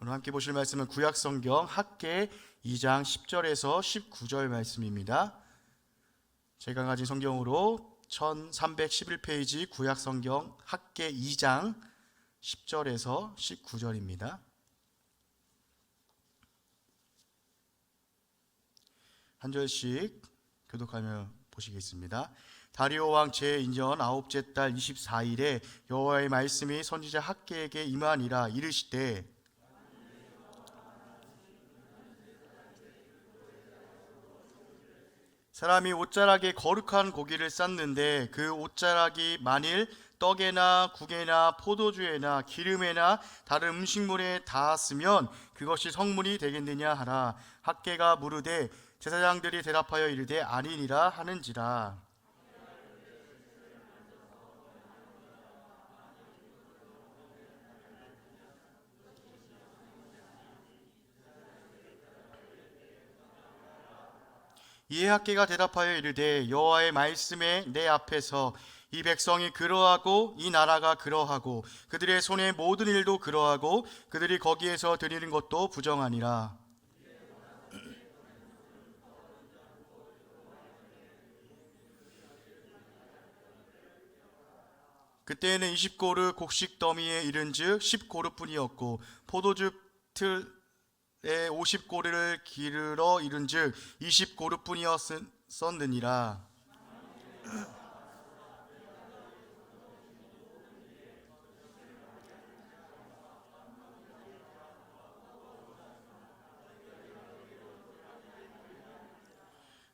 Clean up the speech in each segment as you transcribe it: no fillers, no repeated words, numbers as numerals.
오늘 함께 보실 말씀은 구약성경 학개 2장 10절에서 19절 말씀입니다. 제가 가진 성경으로 1311페이지 구약성경 학개 2장 10절에서 19절입니다. 한 절씩 교독하며 보시겠습니다. 다리오 왕 제2년 9째 달 24일에 여호와의 말씀이 선지자 학개에게 임하니라. 이르시되 사람이 옷자락에 거룩한 고기를 쌓는데 그 옷자락이 만일 떡에나 국에나 포도주에나 기름에나 다른 음식물에 닿았으면 그것이 성물이 되겠느냐 하라. 학개가 물으되 제사장들이 대답하여 이르되 아니니라 하는지라. 이에 학개가 대답하여 이르되 여호와의 말씀에 내 앞에서 이 백성이 그러하고 이 나라가 그러하고 그들의 손의 모든 일도 그러하고 그들이 거기에서 드리는 것도 부정하니라. 그때에는 20고르 곡식 더미에 이른즉 10고르뿐이었고 포도주 틀에 50고르를 기르러 이른즉 20고르뿐이었었느니라.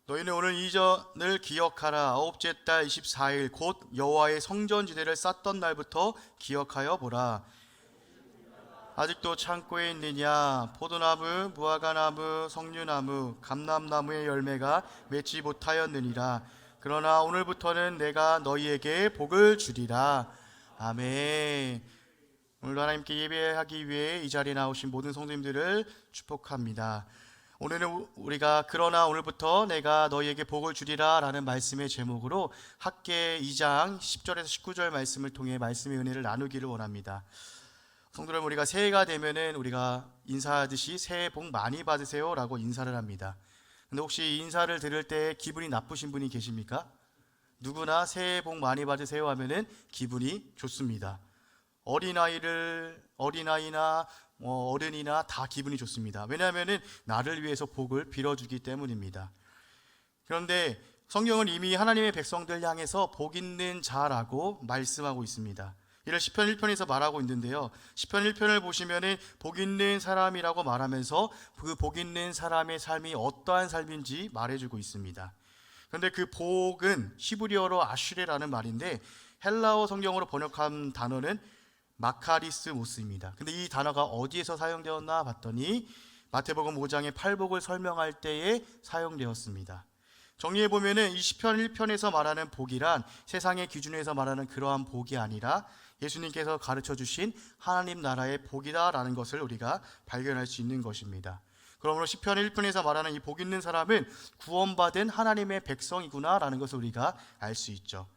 너희는 오늘 이전을 기억하라. 9째 달 24일 곧 여호와의 성전지대를 쌓던 날부터 기억하여 보라. 아직도 창고에 있느냐? 포도나무, 무화과나무, 석류나무, 감람나무의 열매가 맺지 못하였느니라. 그러나 오늘부터는 내가 너희에게 복을 주리라. 아멘. 오늘도 하나님께 예배하기 위해 이 자리에 나오신 모든 성도님들을 축복합니다. 오늘은 우리가 그러나 오늘부터 내가 너희에게 복을 주리라 라는 말씀의 제목으로 학개 2장 10절에서 19절 말씀을 통해 말씀의 은혜를 나누기를 원합니다. 성도 여러분, 우리가 새해가 되면은 우리가 인사하듯이 새해 복 많이 받으세요 라고 인사를 합니다. 근데 혹시 인사를 들을 때 기분이 나쁘신 분이 계십니까? 누구나 새해 복 많이 받으세요 하면은 기분이 좋습니다. 어린아이나 어른이나 다 기분이 좋습니다. 왜냐하면은 나를 위해서 복을 빌어주기 때문입니다. 그런데 성경은 이미 하나님의 백성들 향해서 복 있는 자라고 말씀하고 있습니다. 이를 시편 1편에서 말하고 있는데요, 시편 1편을 보시면은 복 있는 사람이라고 말하면서 그 복 있는 사람의 삶이 어떠한 삶인지 말해주고 있습니다. 그런데 그 복은 히브리어로 아슈레라는 말인데 헬라어 성경으로 번역한 단어는 마카리스모스입니다. 근데 이 단어가 어디에서 사용되었나 봤더니 마태복음 5장의 팔복을 설명할 때에 사용되었습니다. 정리해보면은 이 시편 1편에서 말하는 복이란 세상의 기준에서 말하는 그러한 복이 아니라 예수님께서 가르쳐 주신 하나님 나라의 복이다라는 것을 우리가 발견할 수 있는 것입니다. 그러므로 시편 1편에서 말하는 이 복 있는 사람은 구원받은 하나님의 백성이구나라는 것을 우리가 알 수 있죠.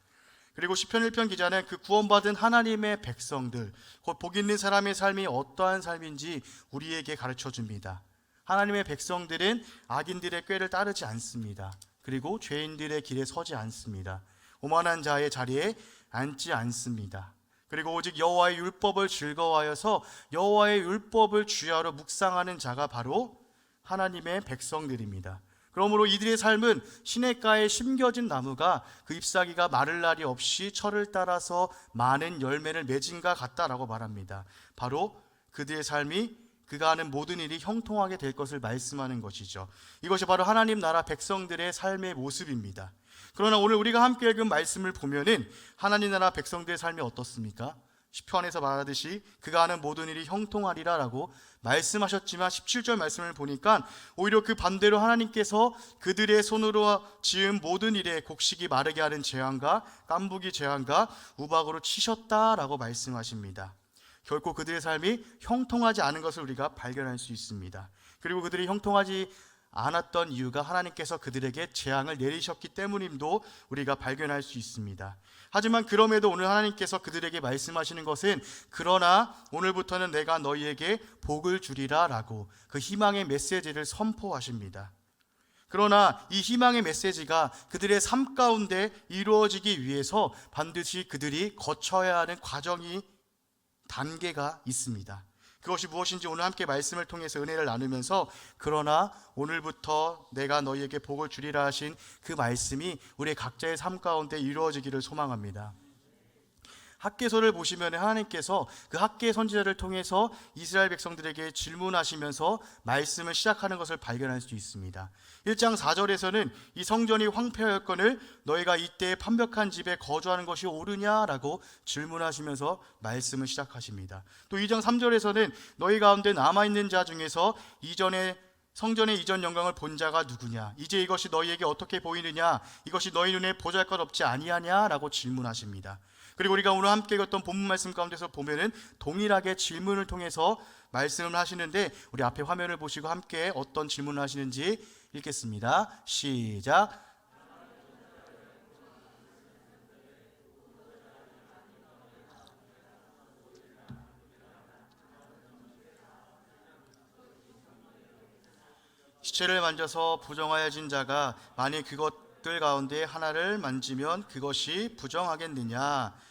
그리고 시편 1편 기자는 그 구원받은 하나님의 백성들, 곧 복 있는 사람의 삶이 어떠한 삶인지 우리에게 가르쳐 줍니다. 하나님의 백성들은 악인들의 꾀를 따르지 않습니다. 그리고 죄인들의 길에 서지 않습니다. 오만한 자의 자리에 앉지 않습니다. 그리고 오직 여호와의 율법을 즐거워하여서 여호와의 율법을 주야로 묵상하는 자가 바로 하나님의 백성들입니다. 그러므로 이들의 삶은 시냇가에 심겨진 나무가 그 잎사귀가 마를 날이 없이 철을 따라서 많은 열매를 맺은가 같다라고 말합니다. 바로 그들의 삶이 그가 하는 모든 일이 형통하게 될 것을 말씀하는 것이죠. 이것이 바로 하나님 나라 백성들의 삶의 모습입니다. 그러나 오늘 우리가 함께 읽은 말씀을 보면은 하나님 나라 백성들의 삶이 어떻습니까? 시편에서 말하듯이 그가 하는 모든 일이 형통하리라 라고 말씀하셨지만 17절 말씀을 보니까 오히려 그 반대로 하나님께서 그들의 손으로 지은 모든 일에 곡식이 마르게 하는 재앙과 깐부기 재앙과 우박으로 치셨다라고 말씀하십니다. 결코 그들의 삶이 형통하지 않은 것을 우리가 발견할 수 있습니다. 그리고 그들이 형통하지 않았던 이유가 하나님께서 그들에게 재앙을 내리셨기 때문임도 우리가 발견할 수 있습니다. 하지만 그럼에도 오늘 하나님께서 그들에게 말씀하시는 것은 그러나 오늘부터는 내가 너희에게 복을 주리라 라고 그 희망의 메시지를 선포하십니다. 그러나 이 희망의 메시지가 그들의 삶 가운데 이루어지기 위해서 반드시 그들이 거쳐야 하는 과정이 단계가 있습니다. 그것이 무엇인지 오늘 함께 말씀을 통해서 은혜를 나누면서 그러나 오늘부터 내가 너희에게 복을 주리라 하신 그 말씀이 우리 각자의 삶 가운데 이루어지기를 소망합니다. 학개서를 보시면 하나님께서 그 학개 선지자를 통해서 이스라엘 백성들에게 질문하시면서 말씀을 시작하는 것을 발견할 수 있습니다. 1장 4절에서는 이 성전이 황폐하였거늘 너희가 이때 판벽한 집에 거주하는 것이 옳으냐라고 질문하시면서 말씀을 시작하십니다. 또 2장 3절에서는 너희 가운데 남아있는 자 중에서 성전의 이전 영광을 본 자가 누구냐? 이제 이것이 너희에게 어떻게 보이느냐? 이것이 너희 눈에 보잘것없지 아니하냐라고 질문하십니다. 그리고 우리가 오늘 함께 읽었던 본문 말씀 가운데서 보면은 동일하게 질문을 통해서 말씀을 하시는데 우리 앞에 화면을 보시고 함께 어떤 질문을 하시는지 읽겠습니다. 시작. 시체를 만져서 부정하여진 자가 만일 그것들 가운데 하나를 만지면 그것이 부정하겠느냐?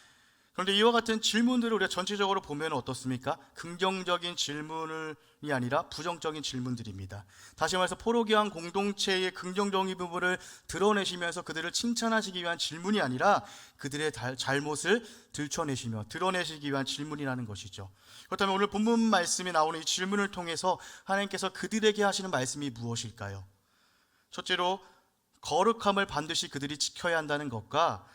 그런데 이와 같은 질문들을 우리가 전체적으로 보면 어떻습니까? 긍정적인 질문이 아니라 부정적인 질문들입니다. 다시 말해서 포로기한 공동체의 긍정적인 부분을 드러내시면서 그들을 칭찬하시기 위한 질문이 아니라 그들의 잘못을 들춰내시며 드러내시기 위한 질문이라는 것이죠. 그렇다면 오늘 본문 말씀에 나오는 이 질문을 통해서 하나님께서 그들에게 하시는 말씀이 무엇일까요? 첫째로 거룩함을 반드시 그들이 지켜야 한다는 것과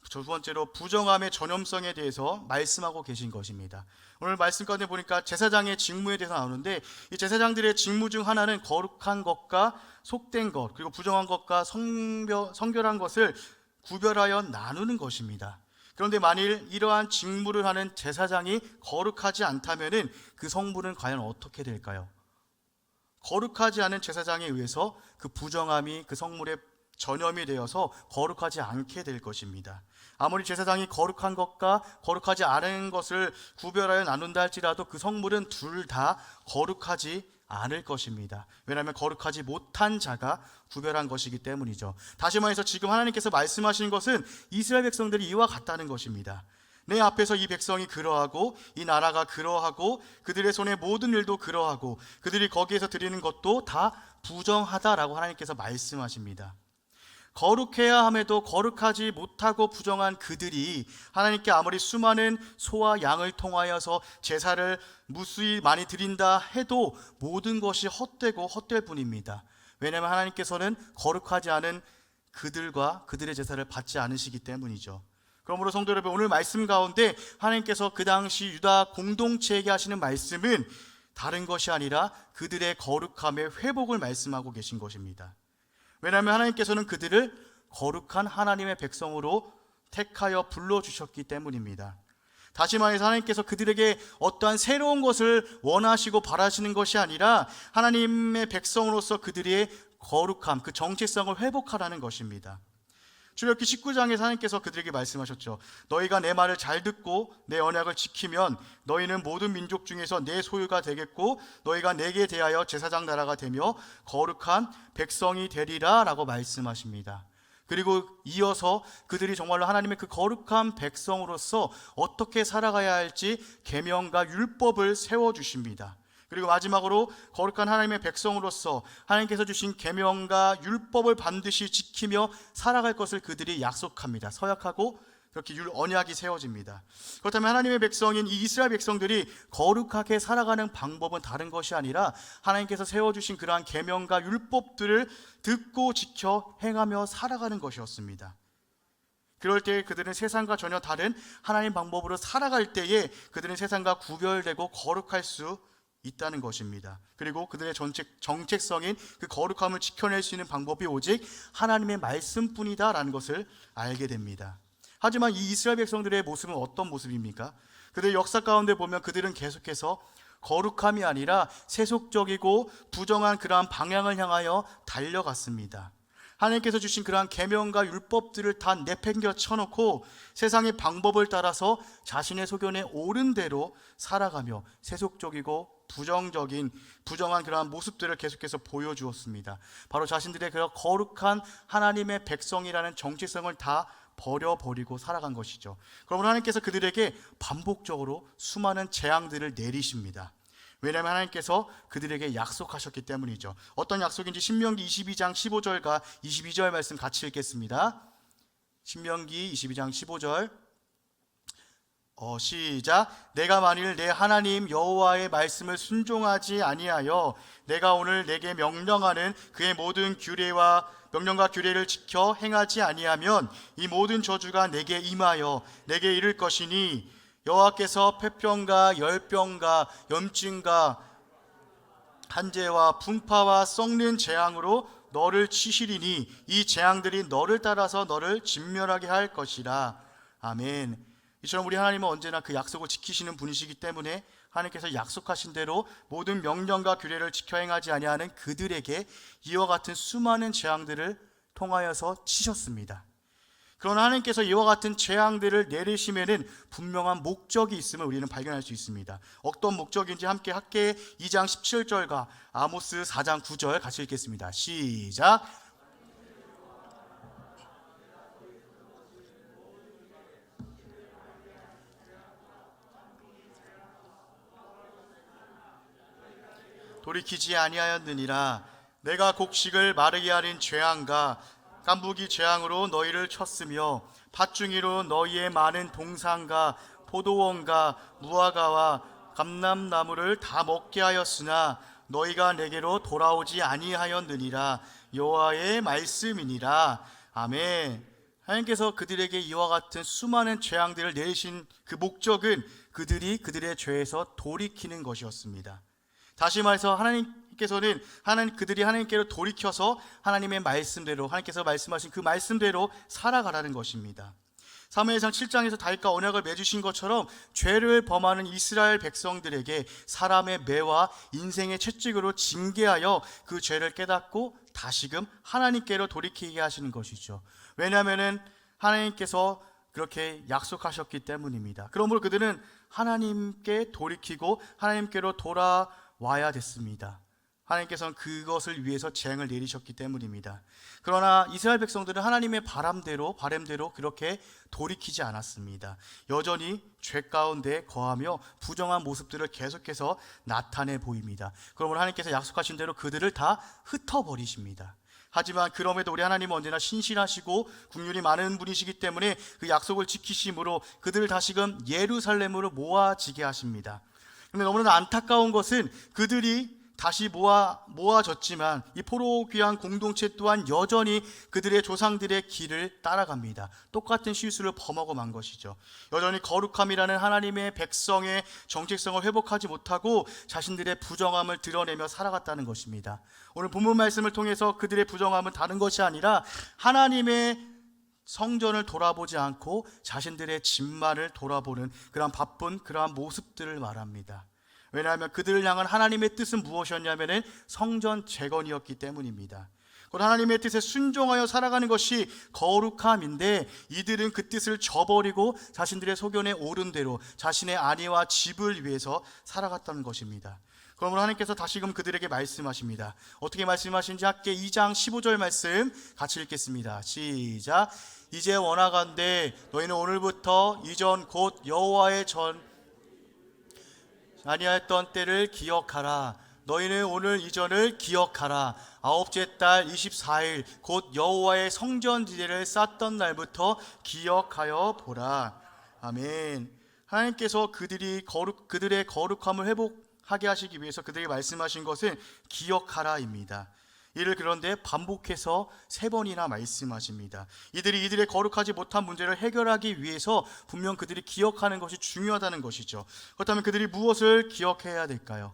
두 번째로 부정함의 전염성에 대해서 말씀하고 계신 것입니다. 오늘 말씀 가운데 보니까 제사장의 직무에 대해서 나오는데 이 제사장들의 직무 중 하나는 거룩한 것과 속된 것 그리고 부정한 것과 성결한 것을 구별하여 나누는 것입니다. 그런데 만일 이러한 직무를 하는 제사장이 거룩하지 않다면 그 성물은 과연 어떻게 될까요? 거룩하지 않은 제사장에 의해서 그 부정함이 그 성물에 전염이 되어서 거룩하지 않게 될 것입니다. 아무리 제사장이 거룩한 것과 거룩하지 않은 것을 구별하여 나눈다 할지라도 그 성물은 둘 다 거룩하지 않을 것입니다. 왜냐하면 거룩하지 못한 자가 구별한 것이기 때문이죠. 다시 말해서 지금 하나님께서 말씀하신 것은 이스라엘 백성들이 이와 같다는 것입니다. 내 앞에서 이 백성이 그러하고 이 나라가 그러하고 그들의 손의 모든 일도 그러하고 그들이 거기에서 드리는 것도 다 부정하다라고 하나님께서 말씀하십니다. 거룩해야 함에도 거룩하지 못하고 부정한 그들이 하나님께 아무리 수많은 소와 양을 통하여서 제사를 무수히 많이 드린다 해도 모든 것이 헛되고 헛될 뿐입니다. 왜냐하면 하나님께서는 거룩하지 않은 그들과 그들의 제사를 받지 않으시기 때문이죠. 그러므로 성도 여러분, 오늘 말씀 가운데 하나님께서 그 당시 유다 공동체에게 하시는 말씀은 다른 것이 아니라 그들의 거룩함의 회복을 말씀하고 계신 것입니다. 왜냐하면 하나님께서는 그들을 거룩한 하나님의 백성으로 택하여 불러주셨기 때문입니다. 다시 말해서 하나님께서 그들에게 어떠한 새로운 것을 원하시고 바라시는 것이 아니라 하나님의 백성으로서 그들의 거룩함, 그 정체성을 회복하라는 것입니다. 출애굽기 19장에서 하나님께서 그들에게 말씀하셨죠. 너희가 내 말을 잘 듣고 내 언약을 지키면 너희는 모든 민족 중에서 내 소유가 되겠고 너희가 내게 대하여 제사장 나라가 되며 거룩한 백성이 되리라 라고 말씀하십니다. 그리고 이어서 그들이 정말로 하나님의 그 거룩한 백성으로서 어떻게 살아가야 할지 계명과 율법을 세워주십니다. 그리고 마지막으로 거룩한 하나님의 백성으로서 하나님께서 주신 계명과 율법을 반드시 지키며 살아갈 것을 그들이 약속합니다. 서약하고 그렇게 언약이 세워집니다. 그렇다면 하나님의 백성인 이 이스라엘 백성들이 거룩하게 살아가는 방법은 다른 것이 아니라 하나님께서 세워주신 그러한 계명과 율법들을 듣고 지켜 행하며 살아가는 것이었습니다. 그럴 때 그들은 세상과 전혀 다른 하나님 방법으로 살아갈 때에 그들은 세상과 구별되고 거룩할 수 있다는 것입니다. 그리고 그들의 정체성인 그 거룩함을 지켜낼 수 있는 방법이 오직 하나님의 말씀뿐이다라는 것을 알게 됩니다. 하지만 이 이스라엘 백성들의 모습은 어떤 모습입니까? 그들의 역사 가운데 보면 그들은 계속해서 거룩함이 아니라 세속적이고 부정한 그러한 방향을 향하여 달려갔습니다. 하나님께서 주신 그러한 계명과 율법들을 다 내팽겨 쳐놓고 세상의 방법을 따라서 자신의 소견에 옳은 대로 살아가며 세속적이고 부정한 그러한 모습들을 계속해서 보여주었습니다. 바로 자신들의 그 거룩한 하나님의 백성이라는 정체성을 다 버려버리고 살아간 것이죠. 그러므로 하나님께서 그들에게 반복적으로 수많은 재앙들을 내리십니다. 왜냐하면 하나님께서 그들에게 약속하셨기 때문이죠. 어떤 약속인지 신명기 22장 15절과 22절 말씀 같이 읽겠습니다. 신명기 22장 15절 시작. 내가 만일 내 하나님 여호와의 말씀을 순종하지 아니하여 내가 오늘 내게 명령하는 그의 모든 명령과 규례를 지켜 행하지 아니하면 이 모든 저주가 내게 임하여 내게 이를 것이니 여호와께서 폐병과 열병과 염증과 한재와 풍파와 썩는 재앙으로 너를 치시리니 이 재앙들이 너를 따라서 너를 진멸하게 할 것이라. 아멘. 이처럼 우리 하나님은 언제나 그 약속을 지키시는 분이시기 때문에 하나님께서 약속하신 대로 모든 명령과 규례를 지켜 행하지 아니하는 그들에게 이와 같은 수많은 재앙들을 통하여서 치셨습니다. 그러나 하나님께서 이와 같은 재앙들을 내리시면은 분명한 목적이 있음을 우리는 발견할 수 있습니다. 어떤 목적인지 함께 2장 17절과 아모스 4장 9절 같이 읽겠습니다. 시작. 돌이키지 아니하였느니라. 내가 곡식을 마르게 하는 재앙과 깐부기 재앙으로 너희를 쳤으며 팥중이로 너희의 많은 동산과 포도원과 무화과와 감람나무를 다 먹게 하였으나 너희가 내게로 돌아오지 아니하였느니라. 여호와의 말씀이니라. 아멘. 하나님께서 그들에게 이와 같은 수많은 재앙들을 내리신 그 목적은 그들의 죄에서 돌이키는 것이었습니다. 다시 말해서 그들이 하나님께로 돌이켜서 하나님의 말씀대로, 하나님께서 말씀하신 그 말씀대로 살아가라는 것입니다. 사무엘상 7장에서 다윗과 언약을 맺으신 것처럼 죄를 범하는 이스라엘 백성들에게 사람의 매와 인생의 채찍으로 징계하여 그 죄를 깨닫고 다시금 하나님께로 돌이키게 하시는 것이죠. 왜냐하면 하나님께서 그렇게 약속하셨기 때문입니다. 그러므로 그들은 하나님께 돌이키고 하나님께로 돌아와야 됐습니다. 하나님께서는 그것을 위해서 재앙을 내리셨기 때문입니다. 그러나 이스라엘 백성들은 하나님의 바람대로 그렇게 돌이키지 않았습니다. 여전히 죄 가운데 거하며 부정한 모습들을 계속해서 나타내 보입니다. 그러므로 하나님께서 약속하신 대로 그들을 다 흩어버리십니다. 하지만 그럼에도 우리 하나님은 언제나 신실하시고 긍휼이 많은 분이시기 때문에 그 약속을 지키심으로 그들을 다시금 예루살렘으로 모아지게 하십니다. 그런데 너무나 안타까운 것은 그들이 다시 모아졌지만 이 포로 귀한 공동체 또한 여전히 그들의 조상들의 길을 따라갑니다. 똑같은 실수를 범하고만 것이죠. 여전히 거룩함이라는 하나님의 백성의 정체성을 회복하지 못하고 자신들의 부정함을 드러내며 살아갔다는 것입니다. 오늘 본문 말씀을 통해서 그들의 부정함은 다른 것이 아니라 하나님의 성전을 돌아보지 않고 자신들의 집만을 돌아보는 그러한 모습들을 말합니다. 왜냐하면 그들을 향한 하나님의 뜻은 무엇이었냐면 성전 재건이었기 때문입니다. 곧 하나님의 뜻에 순종하여 살아가는 것이 거룩함인데 이들은 그 뜻을 저버리고 자신들의 소견에 옳은 대로 자신의 아내와 집을 위해서 살아갔다는 것입니다. 그러므로 하나님께서 다시금 그들에게 말씀하십니다. 어떻게 말씀하신지 함께 2장 15절 말씀 같이 읽겠습니다. 시작. 이제 원하건대 너희는 오늘부터 이전 곧 여호와의 전 아니하였던 때를 기억하라. 너희는 오늘 이전을 기억하라. 아홉째 달 24일 곧 여호와의 성전지대를 쌓던 날부터 기억하여 보라. 아멘. 하나님께서 그들의 거룩함을 회복하게 하시기 위해서 그들에게 말씀하신 것은 기억하라입니다. 이를 그런데 반복해서 3번이나 말씀하십니다. 이들의 거룩하지 못한 문제를 해결하기 위해서 분명 그들이 기억하는 것이 중요하다는 것이죠. 그렇다면 그들이 무엇을 기억해야 될까요?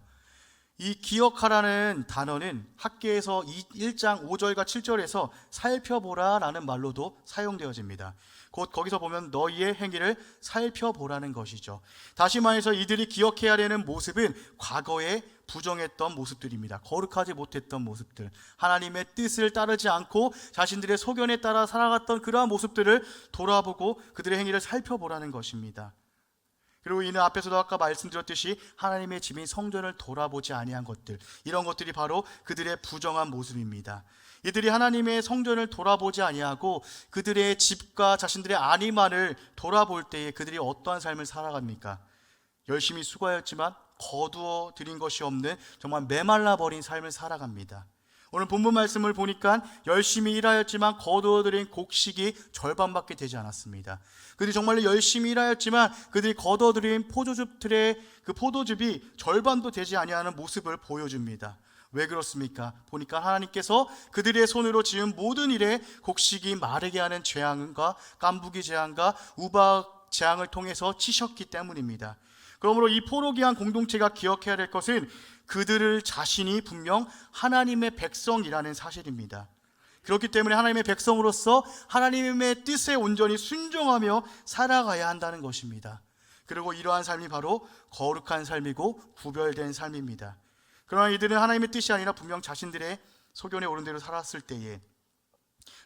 이 기억하라는 단어는 학계에서 1장 5절과 7절에서 살펴보라 라는 말로도 사용되어집니다. 곧 거기서 보면 너희의 행위를 살펴보라는 것이죠. 다시 말해서 이들이 기억해야 되는 모습은 과거에 부정했던 모습들입니다. 거룩하지 못했던 모습들, 하나님의 뜻을 따르지 않고 자신들의 소견에 따라 살아갔던 그러한 모습들을 돌아보고 그들의 행위를 살펴보라는 것입니다. 그리고 이는 앞에서도 아까 말씀드렸듯이 하나님의 집인 성전을 돌아보지 아니한 것들, 이런 것들이 바로 그들의 부정한 모습입니다. 이들이 하나님의 성전을 돌아보지 아니하고 그들의 집과 자신들의 안위만을 돌아볼 때에 그들이 어떠한 삶을 살아갑니까? 열심히 수고하였지만 거두어 드린 것이 없는 정말 메말라 버린 삶을 살아갑니다. 오늘 본문 말씀을 보니까 열심히 일하였지만 거두어들인 곡식이 절반밖에 되지 않았습니다. 그들이 정말로 열심히 일하였지만 그들이 거두어들인 포도즙 틀에 그 포도즙이 절반도 되지 아니하는 모습을 보여줍니다. 왜 그렇습니까? 보니까 하나님께서 그들의 손으로 지은 모든 일에 곡식이 마르게 하는 재앙과 깐부기 재앙과 우박 재앙을 통해서 치셨기 때문입니다. 그러므로 이 포로기한 공동체가 기억해야 될 것은 그들을 자신이 분명 하나님의 백성이라는 사실입니다. 그렇기 때문에 하나님의 백성으로서 하나님의 뜻에 온전히 순종하며 살아가야 한다는 것입니다. 그리고 이러한 삶이 바로 거룩한 삶이고 구별된 삶입니다. 그러나 이들은 하나님의 뜻이 아니라 분명 자신들의 소견에 오른 대로 살았을 때에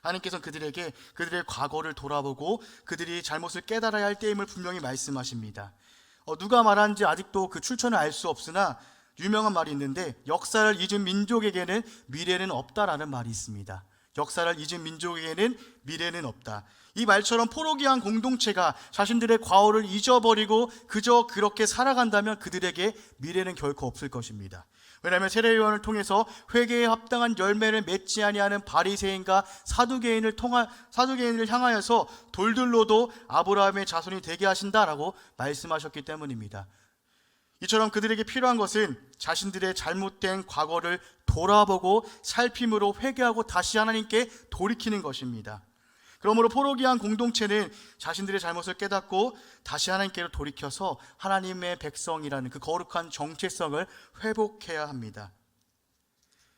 하나님께서는 그들에게 그들의 과거를 돌아보고 그들이 잘못을 깨달아야 할 때임을 분명히 말씀하십니다. 누가 말하는지 아직도 그 출처는 알 수 없으나 유명한 말이 있는데 역사를 잊은 민족에게는 미래는 없다라는 말이 있습니다. 역사를 잊은 민족에게는 미래는 없다. 이 말처럼 포로기한 공동체가 자신들의 과오를 잊어버리고 그저 그렇게 살아간다면 그들에게 미래는 결코 없을 것입니다. 왜냐하면 세례요한을 통해서 회개에 합당한 열매를 맺지 아니하는 바리새인과 사두개인을 향하여서 돌들로도 아브라함의 자손이 되게 하신다라고 말씀하셨기 때문입니다. 이처럼 그들에게 필요한 것은 자신들의 잘못된 과거를 돌아보고 살핌으로 회개하고 다시 하나님께 돌이키는 것입니다. 그러므로 포로기한 공동체는 자신들의 잘못을 깨닫고 다시 하나님께로 돌이켜서 하나님의 백성이라는 그 거룩한 정체성을 회복해야 합니다.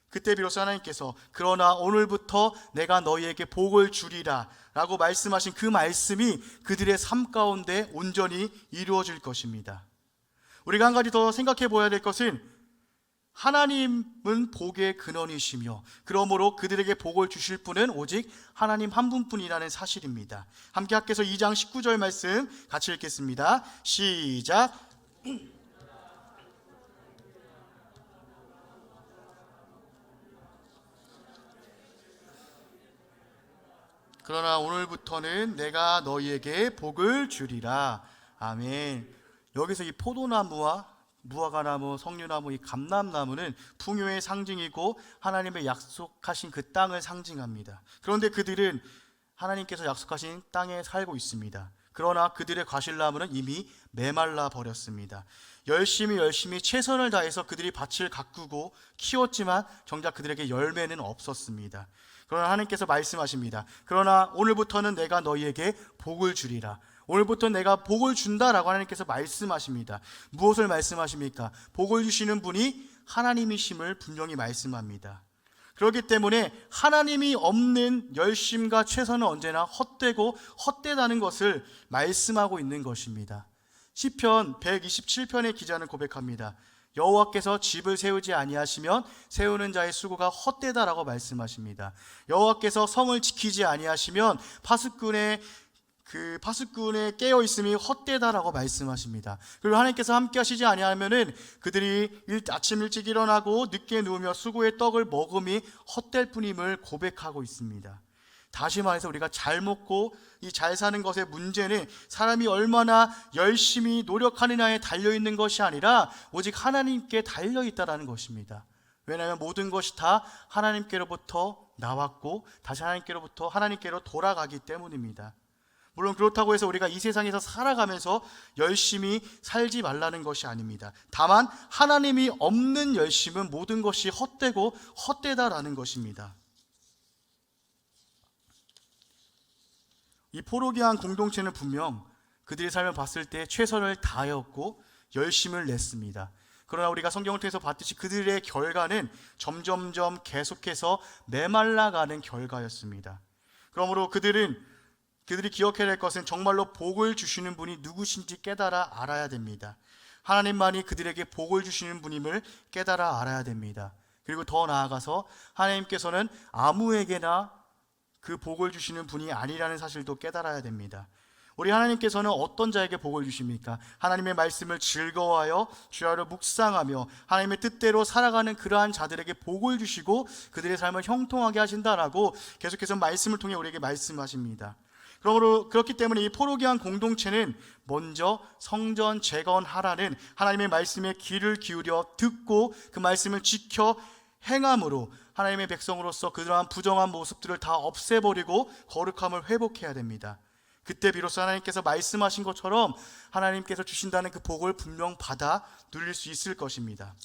그때 비로소 하나님께서 그러나 오늘부터 내가 너희에게 복을 주리라 라고 말씀하신 그 말씀이 그들의 삶 가운데 온전히 이루어질 것입니다. 우리가 한 가지 더 생각해 보아야 될 것은 하나님은 복의 근원이시며 그러므로 그들에게 복을 주실 분은 오직 하나님 한 분뿐이라는 사실입니다. 함께 학개서 2장 19절 말씀 같이 읽겠습니다. 시작. 그러나 오늘부터는 내가 너희에게 복을 주리라. 아멘. 여기서 이 포도나무와 무화과나무, 석류나무, 이 감람나무는 풍요의 상징이고 하나님의 약속하신 그 땅을 상징합니다. 그런데 그들은 하나님께서 약속하신 땅에 살고 있습니다. 그러나 그들의 과실나무는 이미 메말라 버렸습니다. 열심히 최선을 다해서 그들이 밭을 가꾸고 키웠지만 정작 그들에게 열매는 없었습니다. 그러나 하나님께서 말씀하십니다. 그러나 오늘부터는 내가 너희에게 복을 주리라. 오늘부터 내가 복을 준다라고 하나님께서 말씀하십니다. 무엇을 말씀하십니까? 복을 주시는 분이 하나님이심을 분명히 말씀합니다. 그렇기 때문에 하나님이 없는 열심과 최선은 언제나 헛되고 헛되다는 것을 말씀하고 있는 것입니다. 시편 127편의 기자는 고백합니다. 여호와께서 집을 세우지 아니하시면 세우는 자의 수고가 헛되다라고 말씀하십니다. 여호와께서 성을 지키지 아니하시면 파수꾼에 깨어 있음이 헛되다라고 말씀하십니다. 그리고 하나님께서 함께 하시지 아니하면은 그들이 아침 일찍 일어나고 늦게 누우며 수고의 떡을 먹음이 헛될 뿐임을 고백하고 있습니다. 다시 말해서 우리가 잘 먹고 이 잘 사는 것의 문제는 사람이 얼마나 열심히 노력하느냐에 달려있는 것이 아니라 오직 하나님께 달려있다라는 것입니다. 왜냐하면 모든 것이 다 하나님께로부터 나왔고 다시 하나님께로 돌아가기 때문입니다. 물론 그렇다고 해서 우리가 이 세상에서 살아가면서 열심히 살지 말라는 것이 아닙니다. 다만 하나님이 없는 열심은 모든 것이 헛되고 헛되다라는 것입니다. 이 포로기한 공동체는 분명 그들의 삶을 봤을 때 최선을 다하였고 열심을 냈습니다. 그러나 우리가 성경을 통해서 봤듯이 그들의 결과는 점점점 계속해서 메말라가는 결과였습니다. 그러므로 그들이 기억해야 될 것은 정말로 복을 주시는 분이 누구신지 깨달아 알아야 됩니다. 하나님만이 그들에게 복을 주시는 분임을 깨달아 알아야 됩니다. 그리고 더 나아가서 하나님께서는 아무에게나 그 복을 주시는 분이 아니라는 사실도 깨달아야 됩니다. 우리 하나님께서는 어떤 자에게 복을 주십니까? 하나님의 말씀을 즐거워하여 주야로 묵상하며 하나님의 뜻대로 살아가는 그러한 자들에게 복을 주시고 그들의 삶을 형통하게 하신다라고 계속해서 말씀을 통해 우리에게 말씀하십니다. 그러므로 그렇기 때문에 이 포로기한 공동체는 먼저 성전 재건하라는 하나님의 말씀에 귀를 기울여 듣고 그 말씀을 지켜 행함으로 하나님의 백성으로서 그러한 부정한 모습들을 다 없애버리고 거룩함을 회복해야 됩니다. 그때 비로소 하나님께서 말씀하신 것처럼 하나님께서 주신다는 그 복을 분명 받아 누릴 수 있을 것입니다.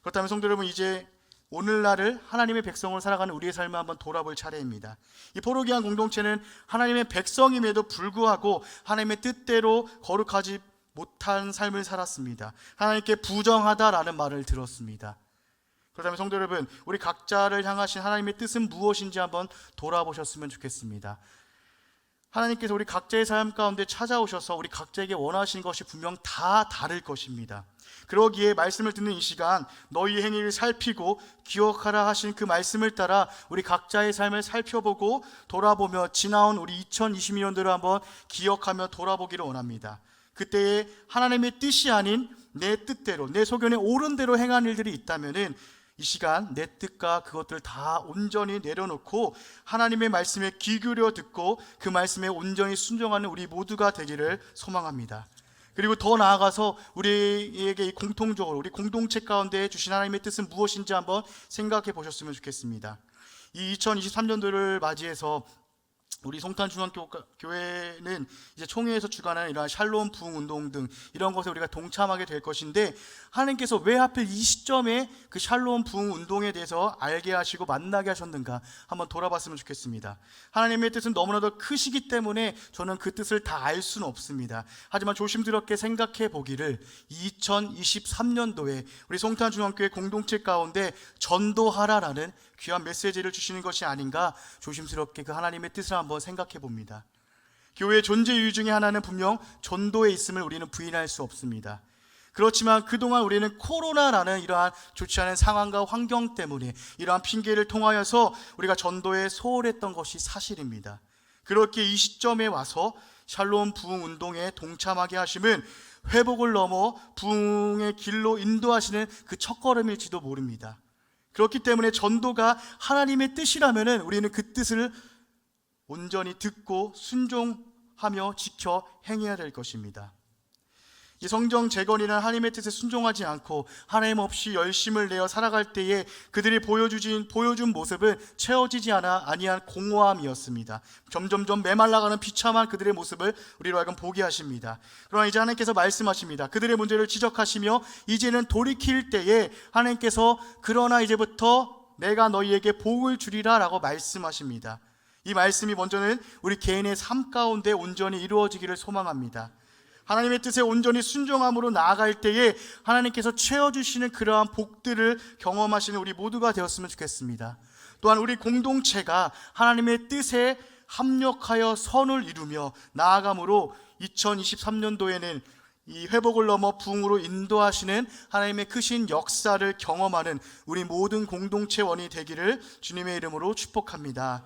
그렇다면 성도 여러분, 이제 오늘날을 하나님의 백성으로 살아가는 우리의 삶을 한번 돌아볼 차례입니다. 이 포로기한 공동체는 하나님의 백성임에도 불구하고 하나님의 뜻대로 거룩하지 못한 삶을 살았습니다. 하나님께 부정하다라는 말을 들었습니다. 그렇다면 성도 여러분, 우리 각자를 향하신 하나님의 뜻은 무엇인지 한번 돌아보셨으면 좋겠습니다. 하나님께서 우리 각자의 삶 가운데 찾아오셔서 우리 각자에게 원하시는 것이 분명 다 다를 것입니다. 그러기에 말씀을 듣는 이 시간 너희의 행위를 살피고 기억하라 하신 그 말씀을 따라 우리 각자의 삶을 살펴보고 돌아보며 지나온 우리 2022년도를 한번 기억하며 돌아보기를 원합니다. 그때에 하나님의 뜻이 아닌 내 뜻대로, 내 소견에 옳은 대로 행한 일들이 있다면은 이 시간 내 뜻과 그것들 다 온전히 내려놓고 하나님의 말씀에 귀 기울여 듣고 그 말씀에 온전히 순종하는 우리 모두가 되기를 소망합니다. 그리고 더 나아가서 우리에게 공통적으로 우리 공동체 가운데 주신 하나님의 뜻은 무엇인지 한번 생각해 보셨으면 좋겠습니다. 이 2023년도를 맞이해서 우리 송탄중앙교회는 이제 총회에서 주관하는 이러한 샬롬 부흥 운동 등 이런 것에 우리가 동참하게 될 것인데, 하나님께서 왜 하필 이 시점에 그 샬롬 부흥 운동에 대해서 알게 하시고 만나게 하셨는가 한번 돌아봤으면 좋겠습니다. 하나님의 뜻은 너무나도 크시기 때문에 저는 그 뜻을 다 알 수는 없습니다. 하지만 조심스럽게 생각해 보기를 2023년도에 우리 송탄중앙교회 공동체 가운데 전도하라라는 귀한 메시지를 주시는 것이 아닌가 조심스럽게 그 하나님의 뜻을 한번 생각해 봅니다. 교회의 존재 이유 중에 하나는 분명 전도에 있음을 우리는 부인할 수 없습니다. 그렇지만 그동안 우리는 코로나라는 이러한 좋지 않은 상황과 환경 때문에 이러한 핑계를 통하여서 우리가 전도에 소홀했던 것이 사실입니다. 그렇게 이 시점에 와서 샬롬 부흥 운동에 동참하게 하심은 회복을 넘어 부흥의 길로 인도하시는 그 첫걸음일지도 모릅니다. 그렇기 때문에 전도가 하나님의 뜻이라면 우리는 그 뜻을 온전히 듣고 순종하며 지켜 행해야 될 것입니다. 이 성경 재건이라는 하나님의 뜻에 순종하지 않고 하나님 없이 열심을 내어 살아갈 때에 그들이 보여준 모습은 채워지지 아니한 공허함이었습니다. 점점점 메말라가는 비참한 그들의 모습을 우리로 하여금 보게 하십니다. 그러나 이제 하나님께서 말씀하십니다. 그들의 문제를 지적하시며 이제는 돌이킬 때에 하나님께서 그러나 이제부터 내가 너희에게 복을 주리라 라고 말씀하십니다. 이 말씀이 먼저는 우리 개인의 삶 가운데 온전히 이루어지기를 소망합니다. 하나님의 뜻에 온전히 순종함으로 나아갈 때에 하나님께서 채워주시는 그러한 복들을 경험하시는 우리 모두가 되었으면 좋겠습니다. 또한 우리 공동체가 하나님의 뜻에 합력하여 선을 이루며 나아감으로 2023년도에는 이 회복을 넘어 부흥으로 인도하시는 하나님의 크신 역사를 경험하는 우리 모든 공동체원이 되기를 주님의 이름으로 축복합니다.